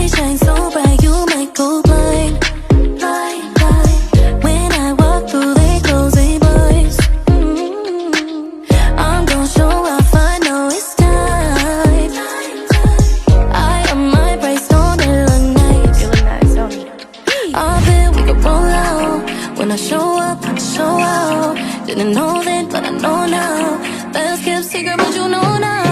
light shines so bright, you might go blind. Blind, blind. When I walk through, they close their blinds. I'm gon' show off, I know it's time. I am my price, don't it look nice? You look nice, don't you? I bet we could roll out. When I show up, I show out. Didn't know then, but I know now. Best kept secret, but you know now.